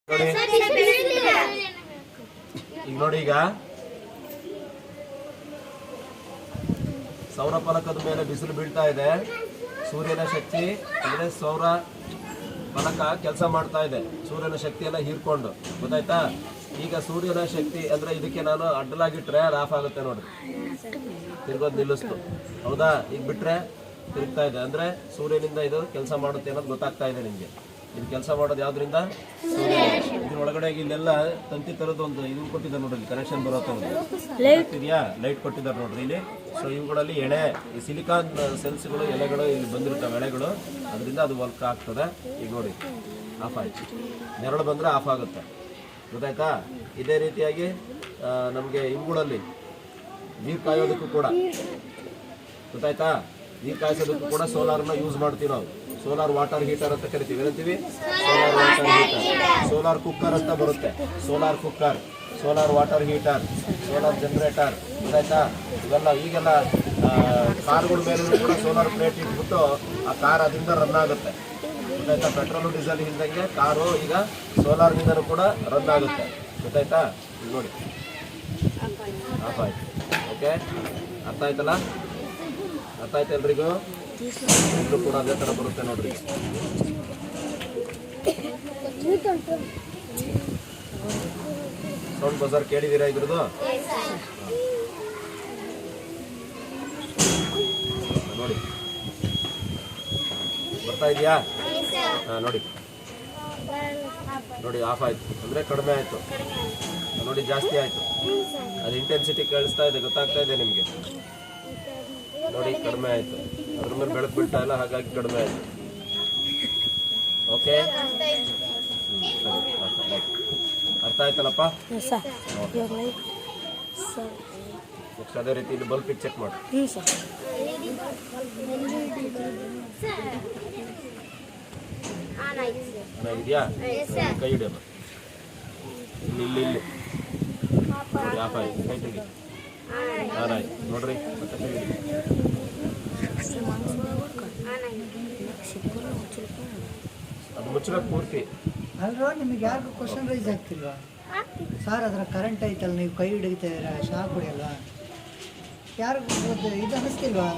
ಈಗ ನೋಡಿ, ಈಗ ಸೌರ ಫಲಕದ ಮೇಲೆ ಬಿಸಿಲು ಬೀಳ್ತಾ ಇದೆ. ಸೂರ್ಯನ ಶಕ್ತಿ ಅಂದ್ರೆ ಸೌರ ಫಲಕ ಕೆಲಸ ಮಾಡ್ತಾ ಇದೆ, ಸೂರ್ಯನ ಶಕ್ತಿಯೆಲ್ಲ ಹೀರ್ಕೊಂಡು. ಗೊತ್ತಾಯ್ತಾ? ಈಗ ಸೂರ್ಯನ ಶಕ್ತಿ ಅಂದ್ರೆ ಇದಕ್ಕೆ ನಾನು ಅಡ್ಡಲಾಗಿಟ್ರೆ ಅದು ಆಫ್ ಆಗುತ್ತೆ ನೋಡ್ರಿ, ತಿರ್ಗೋದು ನಿಲ್ಲಿಸ್ತು. ಹೌದಾ? ಈಗ ಬಿಟ್ರೆ ತಿರುಗ್ತಾ ಇದೆ, ಅಂದ್ರೆ ಸೂರ್ಯನಿಂದ ಇದು ಕೆಲಸ ಮಾಡುತ್ತೆ ಅನ್ನೋದು ಗೊತ್ತಾಗ್ತಾ ಇದೆ ನಿಮ್ಗೆ. ಇದು ಕೆಲಸ ಮಾಡೋದು ಯಾವ್ದ್ರಿಂದ? ಸೂರ್ಯ. ಇದ್ರೊಳಗಡೆ ಇಲ್ಲೆಲ್ಲ ತಂತಿ ತರದ್ದು ಒಂದು ಇದು ಕೊಟ್ಟಿದ್ದಾರೆ ನೋಡ್ರಿ, ಕನೆಕ್ಷನ್ ಬರುತ್ತೆ ಇದೆಯಾ, ಲೈಟ್ ಕೊಟ್ಟಿದ್ದಾರೆ ನೋಡ್ರಿ ಇಲ್ಲಿ. ಸೊ ಇವುಗಳಲ್ಲಿ ಎಳೆ ಈ ಸಿಲಿಕಾನ್ ಸೆಲ್ಸ್ಗಳು, ಎಲೆಗಳು ಇಲ್ಲಿ ಬಂದಿರ್ತವೆ, ಎಳೆಗಳು, ಅದರಿಂದ ಅದು ವರ್ಕ್ ಆಗ್ತದೆ. ಈಗ ನೋಡಿ ಆಫ್ ಆಯ್ತು, ನೆರಳು ಬಂದ್ರೆ ಆಫ್ ಆಗುತ್ತೆ. ಗೊತ್ತಾಯ್ತಾ? ಇದೇ ರೀತಿಯಾಗಿ ನಮಗೆ ಇವುಗಳಲ್ಲಿ ನೀರು ಕಾಯೋದಕ್ಕೂ ಕೂಡ, ಗೊತ್ತಾಯ್ತಾ, ನೀರು ಕಾಯಿಸೋದಕ್ಕೂ ಕೂಡ ಸೋಲಾರ್ನ ಯೂಸ್ ಮಾಡ್ತೀವಿ ನಾವು. ಸೋಲಾರ್ ವಾಟರ್ ಹೀಟರ್ ಅಂತ ಕರಿತೀವಿ. ಏನಂತೀವಿ? Solar water heater. Solar cooker ಅಂತ ಬರುತ್ತೆ, solar cooker, solar water heater, solar generator. ಗೊತ್ತಾಯ್ತಾ? ಇವೆಲ್ಲ ಈಗೆಲ್ಲ ಕಾರ್ಗಳ ಮೇಲೂ ಕೂಡ ಸೋಲಾರ್ ಪ್ಲೇಟ್ ಇಟ್ಬಿಟ್ಟು ಆ ಕಾರ್ ಅದರಿಂದ ರನ್ ಆಗುತ್ತೆ. ಗೊತ್ತಾಯ್ತಾ? ಪೆಟ್ರೋಲು ಡೀಸೆಲ್ ಇಲ್ದಂಗೆ ಕಾರು ಈಗ ಸೋಲಾರ್ನಿಂದನೂ ಕೂಡ ರನ್ ಆಗುತ್ತೆ. ಗೊತ್ತಾಯ್ತಾ? ಈಗ ನೋಡಿ ಆಫ್ ಆಯ್ತು. ಓಕೆ, ಅರ್ಥ ಆಯ್ತಲ್ಲ? ಅರ್ಥ ಆಯ್ತು ಎಲ್ರಿಗೂ? ಇಲ್ಲೂ ಕೂಡ ಅದೇ ಥರ ಬರುತ್ತೆ ನೋಡ್ರಿ. ಸೌಂಡ್ ಬಜಾರ್ ಕೇಳಿದ್ದೀರಾ ಇದ್ರದ್ದು? ನೋಡಿ ಬರ್ತಾ ಇದೆಯಾ? ಹಾಂ, ನೋಡಿ ನೋಡಿ ಆಫ್ ಆಯ್ತು ಅಂದರೆ ಕಡಿಮೆ ಆಯಿತು. ನೋಡಿ ಜಾಸ್ತಿ ಆಯಿತು, ಅದು ಇಂಟೆನ್ಸಿಟಿ ಕೇಳಿಸ್ತಾ ಇದೆ, ಗೊತ್ತಾಗ್ತಾ ಇದೆ ನಿಮಗೆ. ನೋಡಿ ಕಡಿಮೆ ಆಯಿತು, ಅದ್ರ ಮೇಲೆ ಬೆಳಕು ಬೀಳ್ತಾ ಇಲ್ಲ, ಹಾಗಾಗಿ ಕಡಿಮೆ ಆಯಿತು. ಓಕೆ, ಅರ್ಥ ಆಯ್ತಲ್ಲಪ್ಪ? ನೆಕ್ಸ್ಟ್ ಅದೇ ರೀತಿ ಇಲ್ಲಿ ಬಲ್ಪಿಗೆ ಚೆಕ್ ಮಾಡಿ. ಇದೆಯಾ? ಕೈ ಹಿಡಿಯೋದು ಇಲ್ಲಿ ಇಲ್ಲಿ ಇಲ್ಲಿ ಆಫ್ ಆಯ್ತು, ಕೈ ತೆಗಿ. ಆನ್ ಆಯ್ತು ನೋಡ್ರಿ, ಮತ್ತೆ ಕೈ ಹಿಡಿ. ಅದು ಮುಚ್ಚಬೇಕು ಪೂರ್ತಿ. ಅಲ್ವಾ, ನಿಮಗೆ ಯಾರಿಗೂ ಕ್ವಶನ್ ರೈಸ್ ಆಗ್ತಿಲ್ವಾ? ಸರ್ ಅದರ ಕರೆಂಟ್ ಐತಲ್ಲ, ನೀವು ಕೈ ಹಿಡಿತಾ ಶಾಕ್ ಹೊಡಿಯಲ್ವಾ? ಯಾರಿಗೂ ಇದು ಅನ್ನಿಸ್ತಿಲ್ವಾ?